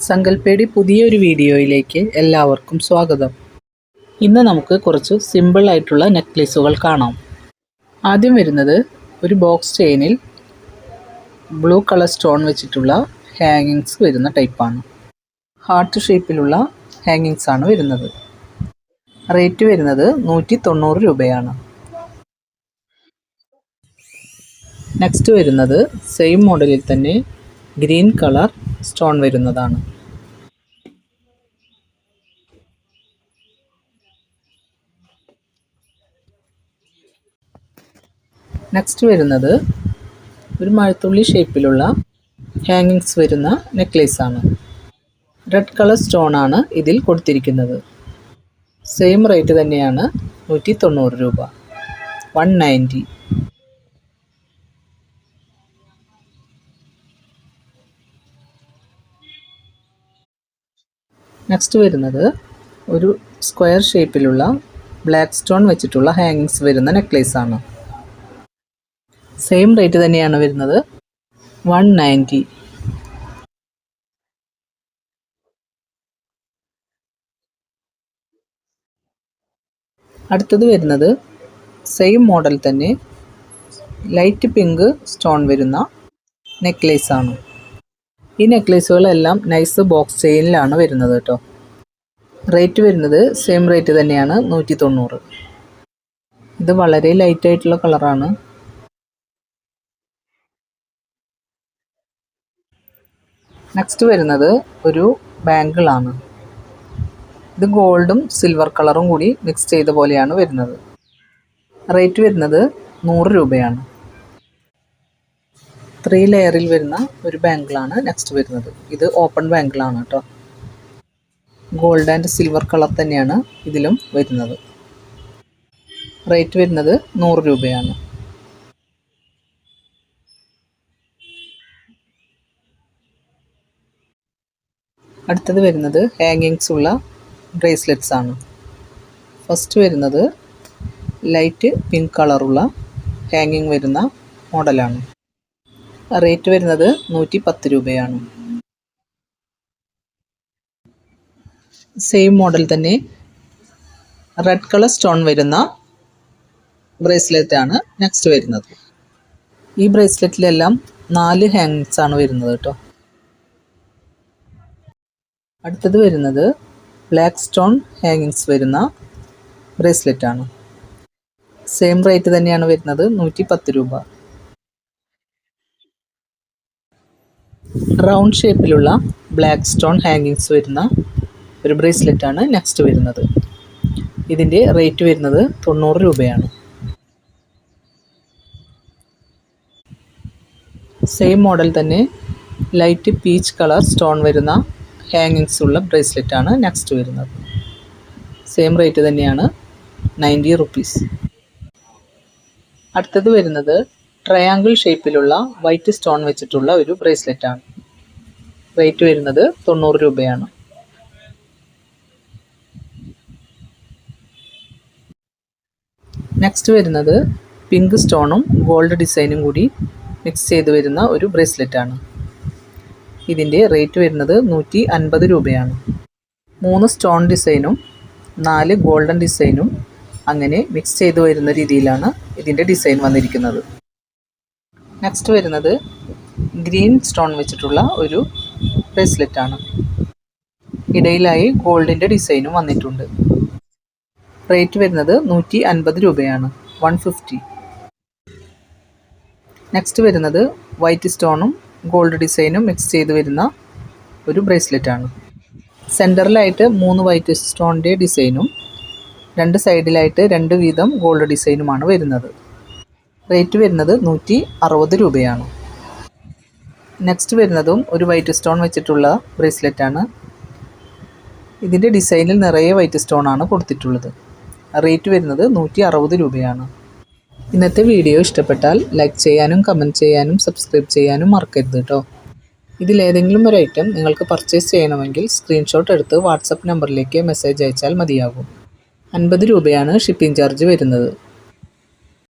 സങ്കൽപ്പയുടെ പുതിയൊരു വീഡിയോയിലേക്ക് എല്ലാവർക്കും സ്വാഗതം. ഇന്ന് നമുക്ക് കുറച്ച് സിമ്പിൾ ആയിട്ടുള്ള നെക്ലേസുകൾ കാണാം. ആദ്യം വരുന്നത് ഒരു ബോക്സ് ചെയിനിൽ ബ്ലൂ കളർ സ്റ്റോൺ വെച്ചിട്ടുള്ള ഹാങ്ങിങ്സ് വരുന്ന ടൈപ്പാണ്. ഹാർട്ട് ഷേപ്പിലുള്ള ഹാങ്ങിങ്സ് ആണ് വരുന്നത്. റേറ്റ് വരുന്നത് 190 രൂപയാണ്. നെക്സ്റ്റ് വരുന്നത് സെയിം മോഡലിൽ തന്നെ ഗ്രീൻ കളർ സ്റ്റോൺ വരുന്നതാണ്. നെക്സ്റ്റ് വരുന്നത് ഒരു മഴത്തുള്ളി ഷേപ്പിലുള്ള ഹാങ്ങിങ്സ് വരുന്ന നെക്ലേസ് ആണ്. റെഡ് കളർ സ്റ്റോൺ ആണ് ഇതിൽ കൊടുത്തിരിക്കുന്നത്. സെയിം റേറ്റ് തന്നെയാണ്, 190 രൂപ, 190. നെക്സ്റ്റ് വരുന്നത് ഒരു സ്ക്വയർ ഷേപ്പിലുള്ള ബ്ലാക്ക് സ്റ്റോൺ വെച്ചിട്ടുള്ള ഹാങ്ങിങ്സ് വരുന്ന നെക്ലേസ് ആണ്. സെയിം റേറ്റ് തന്നെയാണ് വരുന്നത്, 190. അടുത്തത് വരുന്നത് സെയിം മോഡൽ തന്നെ ലൈറ്റ് പിങ്ക് സ്റ്റോൺ വരുന്ന നെക്ലേസ് ആണ്. ഈ നെക്ലേസുകളെല്ലാം നൈസ് ബോക്സ് ചെയിനിലാണ് വരുന്നത് കേട്ടോ. റേറ്റ് വരുന്നത് സെയിം റേറ്റ് തന്നെയാണ്, 190. ഇത് വളരെ ലൈറ്റ് ആയിട്ടുള്ള കളറാണ്. നെക്സ്റ്റ് വരുന്നത് ഒരു ബാങ്കിളാണ്. ഇത് ഗോൾഡും സിൽവർ കളറും കൂടി മിക്സ് ചെയ്ത പോലെയാണ് വരുന്നത്. റേറ്റ് വരുന്നത് 100 രൂപയാണ്. 3 ലെയറിൽ വരുന്ന ഒരു ബാങ്കിളാണ് നെക്സ്റ്റ് വരുന്നത്. ഇത് ഓപ്പൺ ബാങ്കിളാണ് കേട്ടോ. ഗോൾഡ് ആൻഡ് സിൽവർ കളർ തന്നെയാണ് ഇതിലും വരുന്നത്. റേറ്റ് വരുന്നത് 100 രൂപയാണ്. അടുത്തത് വരുന്നത് ഹാങ്ങിങ്സ് ഉള്ള ബ്രേസ്ലെറ്റ്സ് ആണ്. ഫസ്റ്റ് വരുന്നത് ലൈറ്റ് പിങ്ക് കളറുള്ള ഹാങ്ങിങ് വരുന്ന മോഡലാണ്. റേറ്റ് വരുന്നത് 110 രൂപയാണ്. സെയിം മോഡൽ തന്നെ റെഡ് കളർ സ്റ്റോൺ വരുന്ന ബ്രേസ്ലെറ്റ് ആണ് നെക്സ്റ്റ് വരുന്നത്. ഈ ബ്രേസ്ലെറ്റിലെല്ലാം 4 ഹാങ്ങിങ്സ് ആണ് വരുന്നത് കേട്ടോ. അടുത്തത് വരുന്നത് ബ്ലാക്ക് സ്റ്റോൺ ഹാങ്ങിങ്സ് വരുന്ന ബ്രേസ്ലെറ്റ് ആണ്. സെയിം റേറ്റ് തന്നെയാണ് വരുന്നത്, 110 രൂപ. റൗണ്ട് ഷേപ്പിലുള്ള ബ്ലാക്ക് സ്റ്റോൺ ഹാങ്ങിങ്സ് വരുന്ന ഒരു ബ്രേസ്ലെറ്റ് ആണ് നെക്സ്റ്റ് വരുന്നത്. ഇതിൻ്റെ റേറ്റ് വരുന്നത് 90 രൂപയാണ്. സെയിം മോഡൽ തന്നെ ലൈറ്റ് പീച്ച് കളർ സ്റ്റോൺ വരുന്ന ഹാങ്ങിങ്സ് ഉള്ള ബ്രേസ്ലെറ്റ് ആണ് നെക്സ്റ്റ് വരുന്നത്. സെയിം റേറ്റ് തന്നെയാണ്, 90 റുപ്പീസ്. അടുത്തത് വരുന്നത് ട്രയാങ്കിൾ ഷേപ്പിലുള്ള വൈറ്റ് സ്റ്റോൺ വെച്ചിട്ടുള്ള ഒരു ബ്രേസ്ലെറ്റ് ആണ്. റേറ്റ് വരുന്നത് 90 രൂപയാണ്. നെക്സ്റ്റ് വരുന്നത് പിങ്ക് സ്റ്റോണും ഗോൾഡ് ഡിസൈനും കൂടി മിക്സ് ചെയ്ത് വരുന്ന ഒരു ബ്രേസ്ലെറ്റ് ആണ്. ഇതിൻ്റെ റേറ്റ് വരുന്നത് 150 രൂപയാണ്. 3 സ്റ്റോൺ ഡിസൈനും 4 ഗോൾഡൻ ഡിസൈനും അങ്ങനെ മിക്സ് ചെയ്ത് വരുന്ന രീതിയിലാണ് ഇതിൻ്റെ ഡിസൈൻ വന്നിരിക്കുന്നത്. നെക്സ്റ്റ് വരുന്നത് ഗ്രീൻ സ്റ്റോൺ വെച്ചിട്ടുള്ള ഒരു ബ്രേസ്ലെറ്റ് ആണ്. ഇടയിലായി ഗോൾഡിൻ്റെ ഡിസൈനും വന്നിട്ടുണ്ട്. റേറ്റ് വരുന്നത് 150 രൂപയാണ്, 150. നെക്സ്റ്റ് വരുന്നത് വൈറ്റ് സ്റ്റോണും ഗോൾഡ് ഡിസൈനും മിക്സ് ചെയ്ത് വരുന്ന ഒരു ബ്രേസ്ലെറ്റ് ആണ്. സെൻറ്ററിലായിട്ട് 3 വൈറ്റ് സ്റ്റോണിൻ്റെ ഡിസൈനും 2 സൈഡിലായിട്ട് 2 വീതം ഗോൾഡ് ഡിസൈനുമാണ് വരുന്നത്. റേറ്റ് വരുന്നത് 160 രൂപയാണ്. നെക്സ്റ്റ് വരുന്നതും ഒരു വൈറ്റ് സ്റ്റോൺ വെച്ചിട്ടുള്ള ബ്രേസ്ലെറ്റ് ആണ്. ഇതിൻ്റെ ഡിസൈനിൽ നിറയെ വൈറ്റ് സ്റ്റോൺ ആണ് കൊടുത്തിട്ടുള്ളത്. റേറ്റ് വരുന്നത് 160 രൂപയാണ്. ഇന്നത്തെ വീഡിയോ ഇഷ്ടപ്പെട്ടാൽ ലൈക്ക് ചെയ്യാനും കമൻറ്റ് ചെയ്യാനും സബ്സ്ക്രൈബ് ചെയ്യാനും മറക്കരുത് കേട്ടോ. ഇതിലേതെങ്കിലും ഒരു ഐറ്റം നിങ്ങൾക്ക് പർച്ചേസ് ചെയ്യണമെങ്കിൽ സ്ക്രീൻഷോട്ട് എടുത്ത് വാട്സപ്പ് നമ്പറിലേക്ക് മെസ്സേജ് അയച്ചാൽ മതിയാകും. 50 രൂപയാണ് ഷിപ്പിംഗ് ചാർജ് വരുന്നത്.